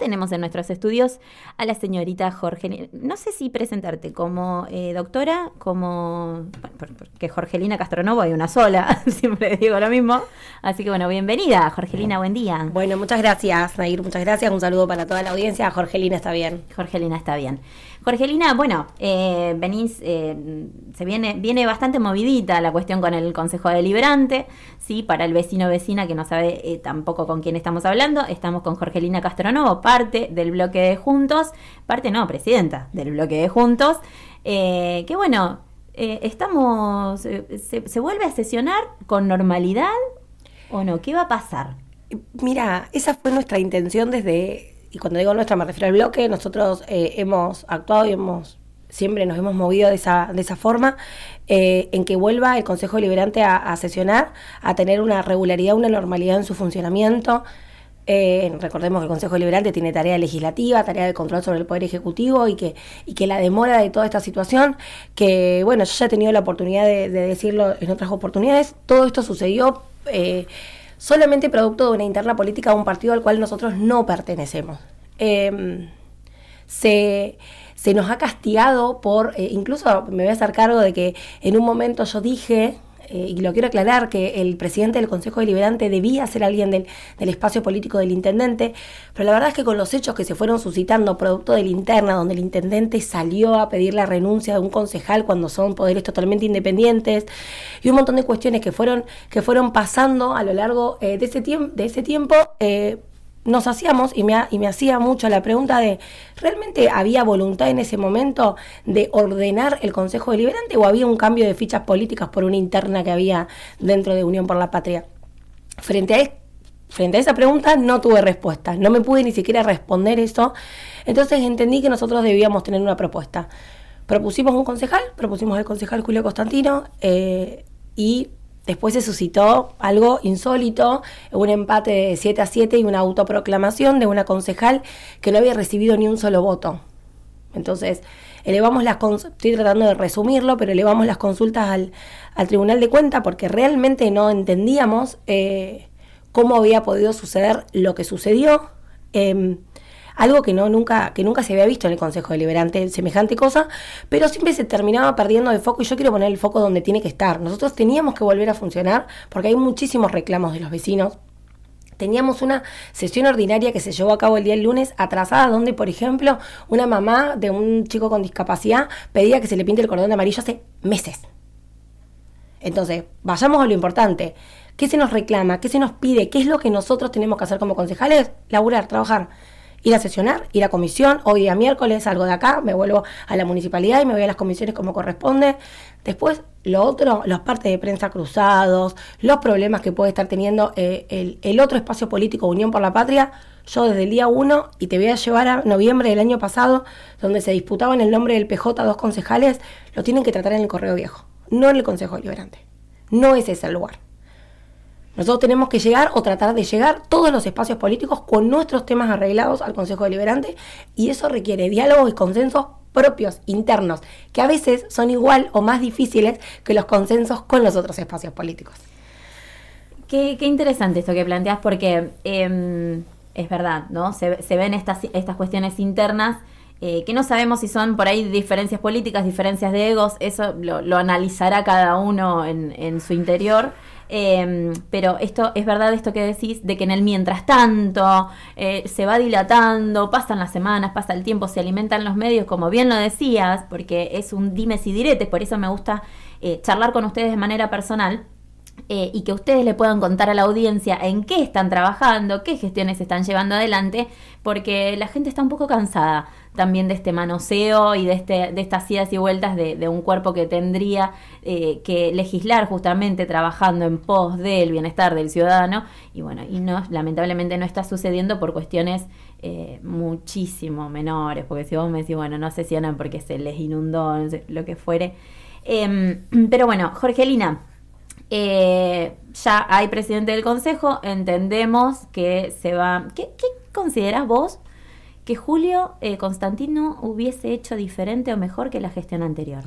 tenemos en nuestros estudios a la señorita Jorgelina. No sé si presentarte como doctora, como... Bueno, porque Jorgelina Castronovo hay una sola, siempre digo lo mismo. Así que bueno, bienvenida, Jorgelina, buen día. Bueno, muchas gracias, Nair, muchas gracias. Un saludo para toda la audiencia. Jorgelina está bien. Jorgelina está bien. Jorgelina, bueno, venís, se viene bastante movidita la cuestión con el Consejo Deliberante, ¿sí? Para el vecino o vecina que no sabe tampoco con quién estamos hablando, estamos con Jorgelina Castronovo, parte del bloque de Juntos, presidenta del bloque de Juntos, que bueno, estamos, ¿se vuelve a sesionar con normalidad o no? ¿Qué va a pasar? Mira, esa fue nuestra intención y cuando digo nuestra me refiero al bloque, nosotros hemos actuado y siempre nos hemos movido de esa forma, en que vuelva el Consejo Deliberante a sesionar, a tener una regularidad, una normalidad en su funcionamiento. Recordemos que el Consejo Deliberante tiene tarea legislativa, tarea de control sobre el Poder Ejecutivo y que la demora de toda esta situación, que bueno, yo ya he tenido la oportunidad de decirlo en otras oportunidades, todo esto sucedió solamente producto de una interna política de un partido al cual nosotros no pertenecemos. Se nos ha castigado por, incluso me voy a hacer cargo de que en un momento yo dije, y lo quiero aclarar, que el presidente del Consejo Deliberante debía ser alguien del espacio político del intendente, pero la verdad es que con los hechos que se fueron suscitando producto de la interna, donde el intendente salió a pedir la renuncia de un concejal cuando son poderes totalmente independientes, y un montón de cuestiones que fueron pasando a lo largo de ese tiempo, nos hacíamos, y me hacía mucho la pregunta de, ¿realmente había voluntad en ese momento de ordenar el Consejo Deliberante o había un cambio de fichas políticas por una interna que había dentro de Unión por la Patria? Frente a esa pregunta no tuve respuesta, no me pude ni siquiera responder eso, entonces entendí que nosotros debíamos tener una propuesta. Propusimos el concejal Julio Constantino, y después se suscitó algo insólito, un empate de 7-7 y una autoproclamación de una concejal que no había recibido ni un solo voto. Entonces, estoy tratando de resumirlo, pero elevamos las consultas al Tribunal de Cuentas porque realmente no entendíamos cómo había podido suceder lo que sucedió. Algo que nunca se había visto en el Consejo Deliberante, semejante cosa, pero siempre se terminaba perdiendo de foco y yo quiero poner el foco donde tiene que estar. Nosotros teníamos que volver a funcionar porque hay muchísimos reclamos de los vecinos. Teníamos una sesión ordinaria que se llevó a cabo el día del lunes atrasada, donde, por ejemplo, una mamá de un chico con discapacidad pedía que se le pinte el cordón amarillo hace meses. Entonces, vayamos a lo importante. ¿Qué se nos reclama? ¿Qué se nos pide? ¿Qué es lo que nosotros tenemos que hacer como concejales? Laburar, trabajar. Ir a sesionar, ir a comisión, hoy día miércoles salgo de acá, me vuelvo a la municipalidad y me voy a las comisiones como corresponde. Después, lo otro, los partes de prensa cruzados, los problemas que puede estar teniendo el otro espacio político, Unión por la Patria, yo desde el día 1, y te voy a llevar a noviembre del año pasado, donde se disputaban el nombre del PJ 2 concejales, lo tienen que tratar en el Correo Viejo, no en el Consejo Deliberante. No es ese el lugar. Nosotros tenemos que llegar o tratar de llegar todos los espacios políticos con nuestros temas arreglados al Consejo Deliberante, y eso requiere diálogos y consensos propios, internos, que a veces son igual o más difíciles que los consensos con los otros espacios políticos. Qué interesante esto que planteas porque es verdad, ¿no? Se ven estas cuestiones internas que no sabemos si son por ahí diferencias políticas, diferencias de egos, eso lo analizará cada uno en su interior. Pero esto es verdad, esto que decís, de que en el mientras tanto se va dilatando, pasan las semanas, pasa el tiempo, se alimentan los medios, como bien lo decías, porque es un dimes y diretes, por eso me gusta charlar con ustedes de manera personal. Y que ustedes le puedan contar a la audiencia en qué están trabajando, qué gestiones están llevando adelante, porque la gente está un poco cansada también de este manoseo y de estas idas y vueltas de un cuerpo que tendría que legislar justamente trabajando en pos del bienestar del ciudadano, y bueno, lamentablemente no está sucediendo por cuestiones muchísimo menores, porque si vos me decís, bueno, no sesionan porque se les inundó, no sé, lo que fuere. Pero bueno, Jorgelina, ya hay presidente del Consejo, entendemos que se va... ¿Qué considerás vos que Julio Constantino hubiese hecho diferente o mejor que la gestión anterior?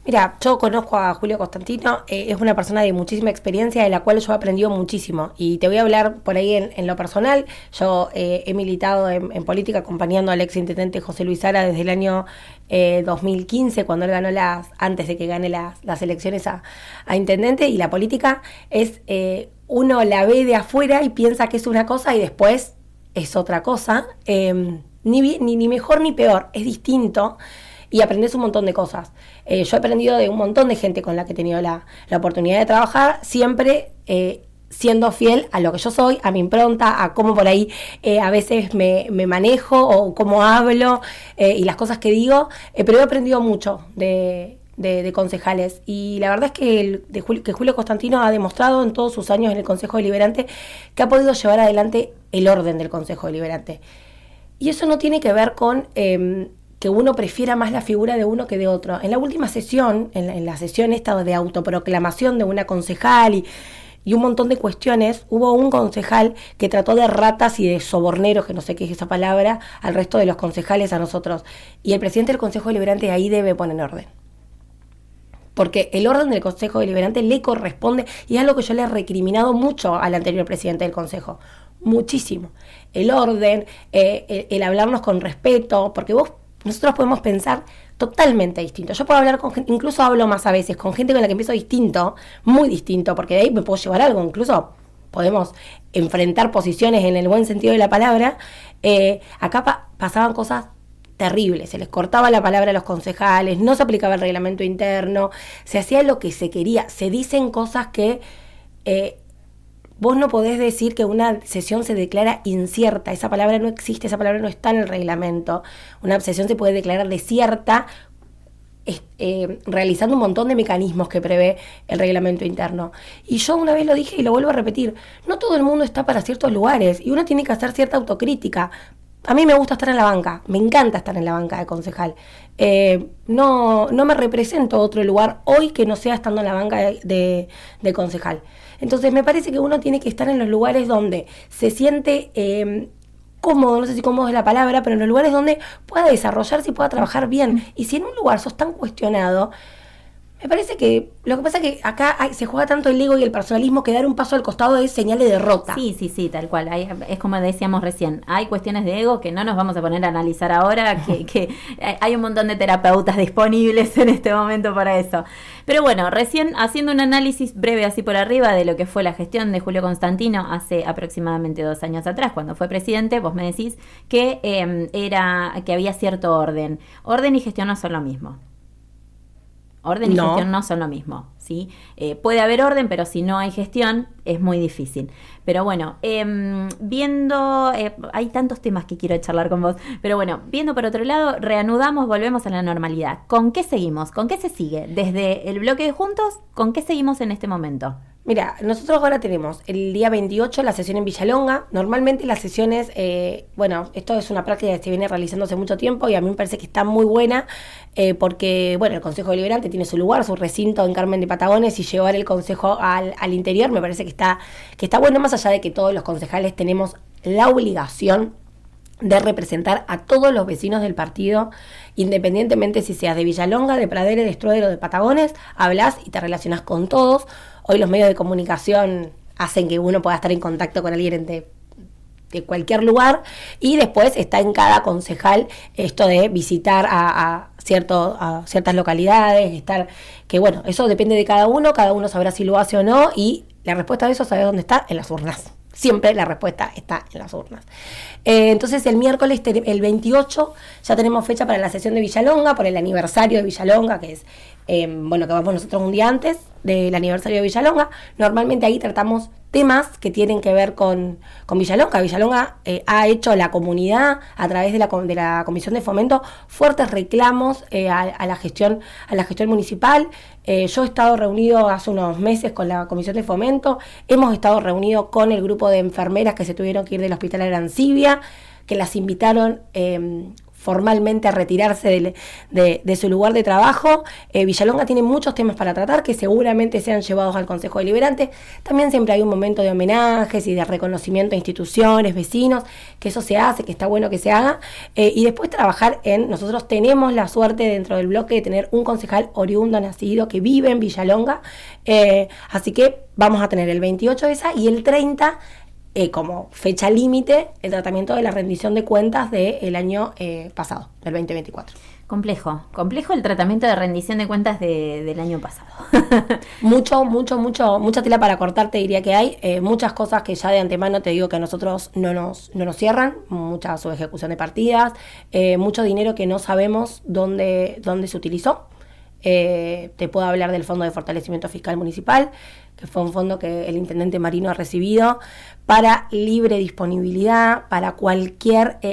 Mira, yo conozco a Julio Constantino, es una persona de muchísima experiencia de la cual yo he aprendido muchísimo. Y te voy a hablar por ahí en lo personal. Yo he militado en política acompañando al exintendente José Luis Sara desde el año 2015, cuando él ganó antes de que gane las elecciones a intendente. Y la política es, uno la ve de afuera y piensa que es una cosa y después es otra cosa. Ni mejor ni peor, es distinto. Y aprendes un montón de cosas. Yo he aprendido de un montón de gente con la que he tenido la oportunidad de trabajar, siempre siendo fiel a lo que yo soy, a mi impronta, a cómo por ahí a veces me manejo o cómo hablo y las cosas que digo, pero he aprendido mucho de concejales. Y la verdad es que Julio Constantino ha demostrado en todos sus años en el Consejo Deliberante que ha podido llevar adelante el orden del Consejo Deliberante. Y eso no tiene que ver con que uno prefiera más la figura de uno que de otro. En la última sesión, en la sesión esta de autoproclamación de una concejal y un montón de cuestiones, hubo un concejal que trató de ratas y de soborneros, que no sé qué es esa palabra, al resto de los concejales, a nosotros. Y el presidente del Consejo Deliberante ahí debe poner orden. Porque el orden del Consejo Deliberante le corresponde, y es algo que yo le he recriminado mucho al anterior presidente del Consejo. Muchísimo. El orden, el hablarnos con respeto, porque nosotros podemos pensar totalmente distinto. Yo puedo hablar con gente, incluso hablo más a veces con gente con la que empiezo distinto, muy distinto, porque de ahí me puedo llevar algo, incluso podemos enfrentar posiciones en el buen sentido de la palabra. Acá pasaban cosas terribles, se les cortaba la palabra a los concejales, no se aplicaba el reglamento interno, se hacía lo que se quería, se dicen cosas que vos no podés decir que una sesión se declara incierta. Esa palabra no existe, esa palabra no está en el reglamento. Una sesión se puede declarar desierta realizando un montón de mecanismos que prevé el reglamento interno. Y yo una vez lo dije y lo vuelvo a repetir. No todo el mundo está para ciertos lugares y uno tiene que hacer cierta autocrítica. A mí me gusta estar en la banca, me encanta estar en la banca de concejal. No me represento otro lugar hoy que no sea estando en la banca de concejal. Entonces me parece que uno tiene que estar en los lugares donde se siente cómodo, no sé si cómodo es la palabra, pero en los lugares donde pueda desarrollarse y pueda trabajar bien. Y si en un lugar sos tan cuestionado, me parece que lo que pasa es que acá se juega tanto el ego y el personalismo que dar un paso al costado es señal de derrota. Sí, tal cual. Es como decíamos recién, hay cuestiones de ego que no nos vamos a poner a analizar ahora, que hay un montón de terapeutas disponibles en este momento para eso. Pero bueno, recién haciendo un análisis breve así por arriba de lo que fue la gestión de Julio Constantino hace aproximadamente 2 años atrás, cuando fue presidente, vos me decís que que había cierto orden. Orden y gestión no son lo mismo. Orden y gestión no son lo mismo, ¿sí? Puede haber orden, pero si no hay gestión es muy difícil. Pero bueno, viendo, hay tantos temas que quiero charlar con vos, pero bueno, viendo por otro lado, reanudamos, volvemos a la normalidad. ¿Con qué seguimos? ¿Con qué se sigue? Desde el bloque de Juntos, ¿con qué seguimos en este momento? Mira, nosotros ahora tenemos el día 28 la sesión en Villalonga. Normalmente las sesiones, esto es una práctica que se viene realizando hace mucho tiempo y a mí me parece que está muy buena porque, el Consejo Deliberante tiene su lugar, su recinto en Carmen de Patagones y llevar el Consejo al interior me parece que está bueno, más allá de que todos los concejales tenemos la obligación de representar a todos los vecinos del partido, independientemente si seas de Villalonga, de Pradera, de Estroder o de Patagones, hablas y te relacionás con todos. Hoy los medios de comunicación hacen que uno pueda estar en contacto con alguien de cualquier lugar y después está en cada concejal esto de visitar a ciertas localidades, eso depende de cada uno sabrá si lo hace o no y la respuesta de eso, ¿sabes dónde está? En las urnas. Siempre la respuesta está en las urnas. Entonces el miércoles, el 28, ya tenemos fecha para la sesión de Villalonga, por el aniversario de Villalonga, que es, que vamos nosotros un día antes del aniversario de Villalonga. Normalmente ahí tratamos temas que tienen que ver con Villalonga. Villalonga ha hecho la comunidad, a través de la Comisión de Fomento, fuertes reclamos a la gestión municipal. Yo he estado reunido hace unos meses con la Comisión de Fomento, hemos estado reunidos con el grupo de enfermeras que se tuvieron que ir del hospital Arancibia, que las invitaron formalmente a retirarse de su lugar de trabajo. Villalonga tiene muchos temas para tratar que seguramente sean llevados al Consejo Deliberante. También siempre hay un momento de homenajes y de reconocimiento a instituciones, vecinos, que eso se hace, que está bueno que se haga. Y después trabajar nosotros tenemos la suerte dentro del bloque de tener un concejal oriundo nacido que vive en Villalonga. Así que vamos a tener el 28 esa y el 30 como fecha límite el tratamiento de la rendición de cuentas del año pasado, del 2024. Complejo el tratamiento de rendición de cuentas del año pasado. Mucha tela para cortar, te diría que hay. Muchas cosas que ya de antemano te digo que a nosotros no nos cierran, mucha subejecución de partidas, mucho dinero que no sabemos dónde se utilizó. Te puedo hablar del Fondo de Fortalecimiento Fiscal Municipal, que fue un fondo que el intendente Marino ha recibido para libre disponibilidad, para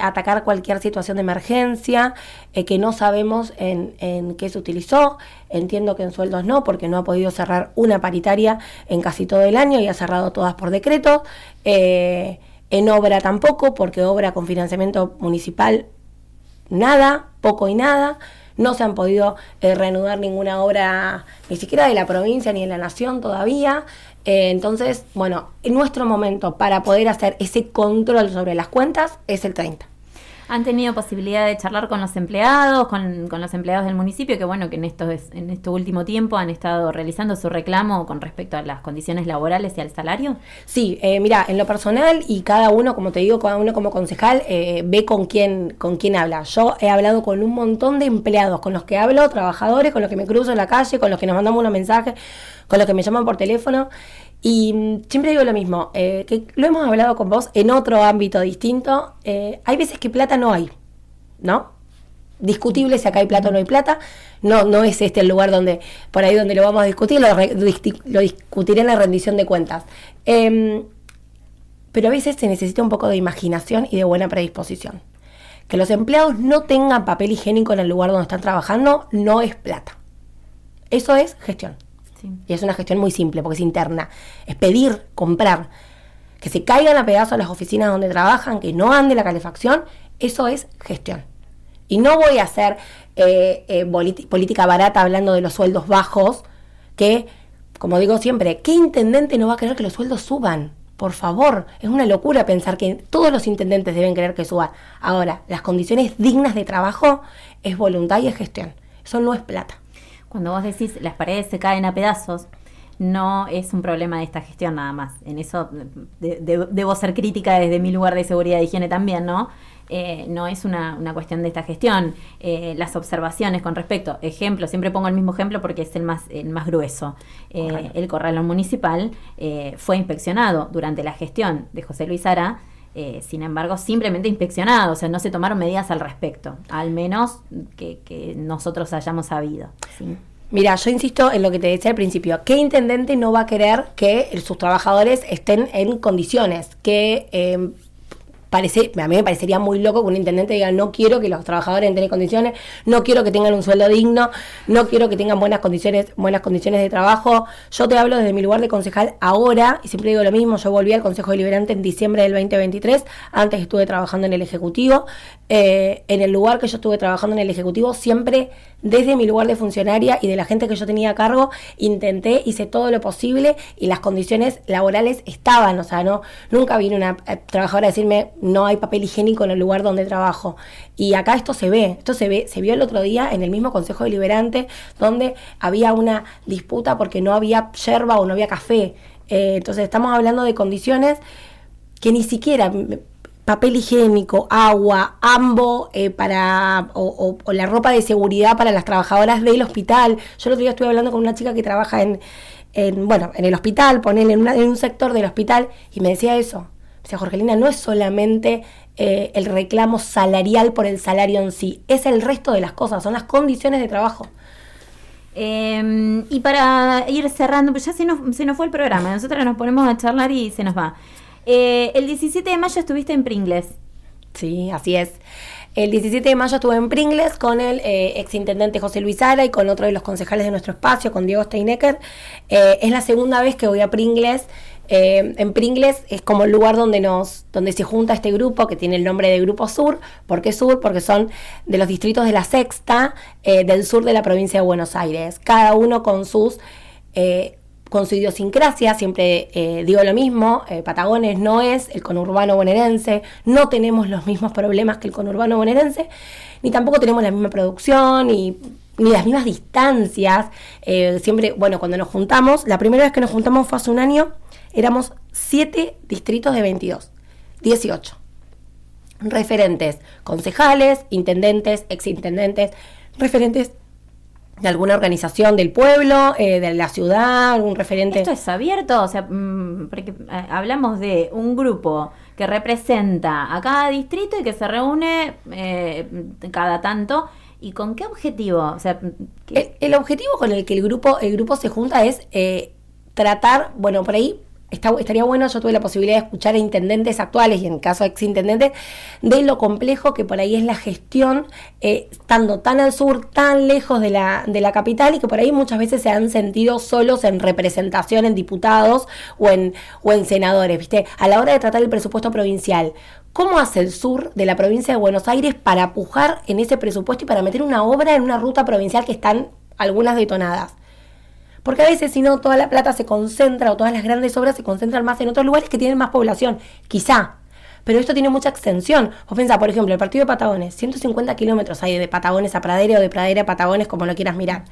atacar cualquier situación de emergencia, que no sabemos en qué se utilizó. Entiendo que en sueldos no, porque no ha podido cerrar una paritaria en casi todo el año y ha cerrado todas por decreto. En obra tampoco, porque obra con financiamiento municipal nada, poco y nada. No se han podido reanudar ninguna obra, ni siquiera de la provincia ni de la nación todavía. Entonces, bueno, nuestro momento para poder hacer ese control sobre las cuentas es el 30. ¿Han tenido posibilidad de charlar con los empleados, con los empleados del municipio, que bueno, que en este último tiempo han estado realizando su reclamo con respecto a las condiciones laborales y al salario? Sí, mira, en lo personal y cada uno, como te digo, cada uno como concejal ve con quién habla. Yo he hablado con un montón de empleados, con los que hablo, trabajadores, con los que me cruzo en la calle, con los que nos mandamos unos mensajes, con los que me llaman por teléfono. Y siempre digo lo mismo, que lo hemos hablado con vos en otro ámbito distinto. Hay veces que plata no hay, ¿no? Discutible si acá hay plata o no hay plata. No es este el lugar por ahí donde lo vamos a discutir, lo discutiré en la rendición de cuentas. Pero a veces se necesita un poco de imaginación y de buena predisposición. Que los empleados no tengan papel higiénico en el lugar donde están trabajando no es plata. Eso es gestión. Y es una gestión muy simple porque es interna. Es pedir, comprar. Que se caigan a pedazos las oficinas donde trabajan, que no ande la calefacción. Eso es gestión. Y no voy a hacer política barata hablando de los sueldos bajos, que, como digo siempre, ¿qué intendente no va a querer que los sueldos suban? Por favor, es una locura pensar que todos los intendentes deben querer que suban. Ahora, las condiciones dignas de trabajo es voluntad y es gestión. Eso no es plata. Cuando vos decís las paredes se caen a pedazos, no es un problema de esta gestión nada más. En eso debo ser crítica desde mi lugar de seguridad e higiene también, ¿no? No es una cuestión de esta gestión. Las observaciones con respecto, ejemplo, siempre pongo el mismo ejemplo porque es el más grueso. El corralón municipal fue inspeccionado durante la gestión de José Luis Ara. Sin embargo, simplemente inspeccionado, o sea, no se tomaron medidas al respecto, al menos que nosotros hayamos sabido, ¿sí? Mira, yo insisto en lo que te decía al principio. ¿Qué intendente no va a querer que sus trabajadores estén en condiciones? A mí me parecería muy loco que un intendente diga: no quiero que los trabajadores estén en condiciones, no quiero que tengan un sueldo digno, no quiero que tengan buenas condiciones de trabajo. Yo te hablo desde mi lugar de concejal ahora, y siempre digo lo mismo. Yo volví al Consejo Deliberante en diciembre del 2023, antes estuve trabajando en el Ejecutivo. En el lugar que yo estuve trabajando en el Ejecutivo, siempre desde mi lugar de funcionaria y de la gente que yo tenía a cargo, hice todo lo posible y las condiciones laborales estaban. O sea, nunca vino una trabajadora a decirme: no hay papel higiénico en el lugar donde trabajo. Y acá se vio el otro día en el mismo Consejo Deliberante, donde había una disputa porque no había yerba o no había café. Entonces estamos hablando de condiciones que ni siquiera papel higiénico, agua, ambo o la ropa de seguridad para las trabajadoras del hospital. Yo el otro día estuve hablando con una chica que trabaja en el hospital, ponele en un sector del hospital, y me decía eso. Me decía: Jorgelina, no es solamente el reclamo salarial por el salario en sí, es el resto de las cosas, son las condiciones de trabajo. Y para ir cerrando, pues ya se nos fue el programa, nosotros nos ponemos a charlar y se nos va. El 17 de mayo estuviste en Pringles. Sí, así es. El 17 de mayo estuve en Pringles con el exintendente José Luis Ara y con otro de los concejales de nuestro espacio, con Diego Steinecker. Es la segunda vez que voy a Pringles En Pringles es como el lugar donde se junta este grupo que tiene el nombre de Grupo Sur. ¿Por qué Sur? Porque son de los distritos de la Sexta, del sur de la provincia de Buenos Aires. Cada uno con su idiosincrasia. Siempre digo lo mismo, Patagones no es el conurbano bonaerense, no tenemos los mismos problemas que el conurbano bonaerense, ni tampoco tenemos la misma producción, ni las mismas distancias. Siempre, bueno, cuando nos juntamos, la primera vez que nos juntamos fue hace un año, éramos 7 distritos de 22, 18. Referentes, concejales, intendentes, exintendentes, referentes de alguna organización del pueblo, de la ciudad, algún referente. ¿Esto es abierto? O sea, porque hablamos de un grupo que representa a cada distrito y que se reúne cada tanto. ¿Y con qué objetivo? O sea, el objetivo con el que el grupo se junta es tratar, bueno, por ahí estaría bueno, yo tuve la posibilidad de escuchar a intendentes actuales y en caso de exintendentes, de lo complejo que por ahí es la gestión, estando tan al sur, tan lejos de la capital, y que por ahí muchas veces se han sentido solos en representación en diputados o en senadores, ¿viste? A la hora de tratar el presupuesto provincial, ¿cómo hace el sur de la provincia de Buenos Aires para pujar en ese presupuesto y para meter una obra en una ruta provincial que están algunas detonadas? Porque a veces, si no, toda la plata se concentra, o todas las grandes obras se concentran más en otros lugares que tienen más población, quizá. Pero esto tiene mucha extensión. Vos pensá, por ejemplo, el partido de Patagones, 150 kilómetros hay de Patagones a Pradera o de Pradera a Patagones, como lo quieras mirar.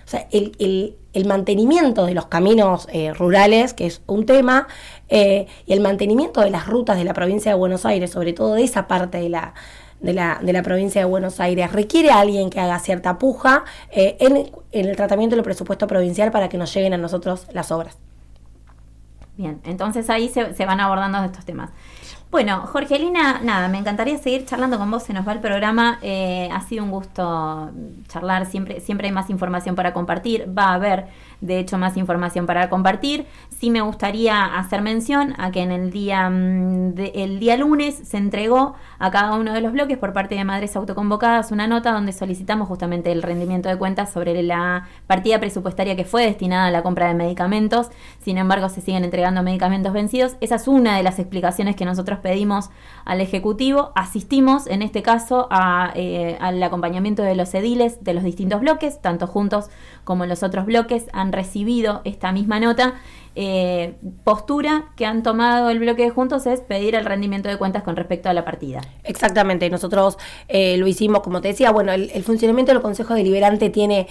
O sea, el mantenimiento de los caminos rurales, que es un tema, y el mantenimiento de las rutas de la provincia de Buenos Aires, sobre todo de esa parte de la provincia de Buenos Aires, requiere a alguien que haga cierta puja en el tratamiento del presupuesto provincial para que nos lleguen a nosotros las obras. Bien, entonces ahí se van abordando estos temas. Bueno, Jorgelina, nada, me encantaría seguir charlando con vos, se nos va el programa, ha sido un gusto charlar, siempre hay más información para compartir, va a haber de hecho más información para compartir. Sí me gustaría hacer mención a que en el día lunes se entregó a cada uno de los bloques por parte de Madres Autoconvocadas una nota donde solicitamos justamente el rendimiento de cuentas sobre la partida presupuestaria que fue destinada a la compra de medicamentos. Sin embargo, se siguen entregando medicamentos vencidos. Esa es una de las explicaciones que nosotros pedimos al Ejecutivo. Asistimos en este caso al acompañamiento de los ediles de los distintos bloques, tanto juntos como en los otros bloques han recibido esta misma nota. Postura que han tomado el bloque de Juntos es pedir el rendimiento de cuentas con respecto a la partida. Exactamente, nosotros lo hicimos, como te decía, bueno, el funcionamiento del Consejo Deliberante tiene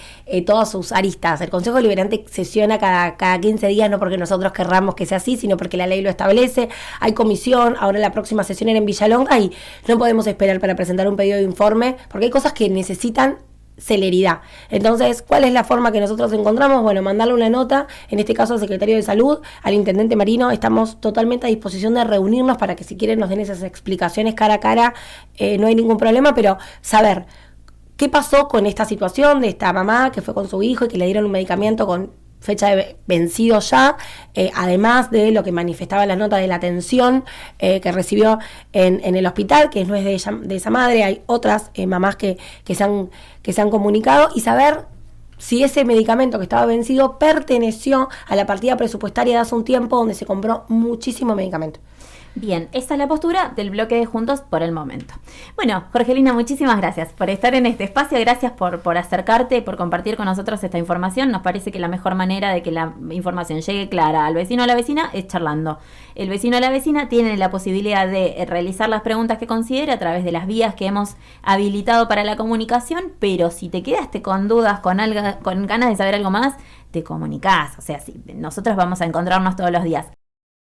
todas sus aristas. El Consejo Deliberante sesiona cada 15 días, no porque nosotros querramos que sea así, sino porque la ley lo establece. Hay comisión, ahora la próxima sesión era en Villalonga y no podemos esperar para presentar un pedido de informe, porque hay cosas que necesitan celeridad. Entonces, ¿cuál es la forma que nosotros encontramos? Bueno, mandarle una nota, en este caso al secretario de Salud, al intendente Marino. Estamos totalmente a disposición de reunirnos para que si quieren nos den esas explicaciones cara a cara, no hay ningún problema, pero saber qué pasó con esta situación de esta mamá que fue con su hijo y que le dieron un medicamento con fecha de vencido ya, además de lo que manifestaba la nota de la atención que recibió en el hospital, que no es de esa madre, hay otras mamás que se han comunicado, y saber si ese medicamento que estaba vencido perteneció a la partida presupuestaria de hace un tiempo donde se compró muchísimo medicamento. Bien, esa es la postura del bloque de Juntos por el momento. Bueno, Jorgelina, muchísimas gracias por estar en este espacio, gracias por acercarte, por compartir con nosotros esta información. Nos parece que la mejor manera de que la información llegue clara al vecino o a la vecina es charlando. El vecino o la vecina tiene la posibilidad de realizar las preguntas que considere a través de las vías que hemos habilitado para la comunicación, pero si te quedaste con dudas, con ganas de saber algo más, te comunicás. O sea, sí, nosotros vamos a encontrarnos todos los días.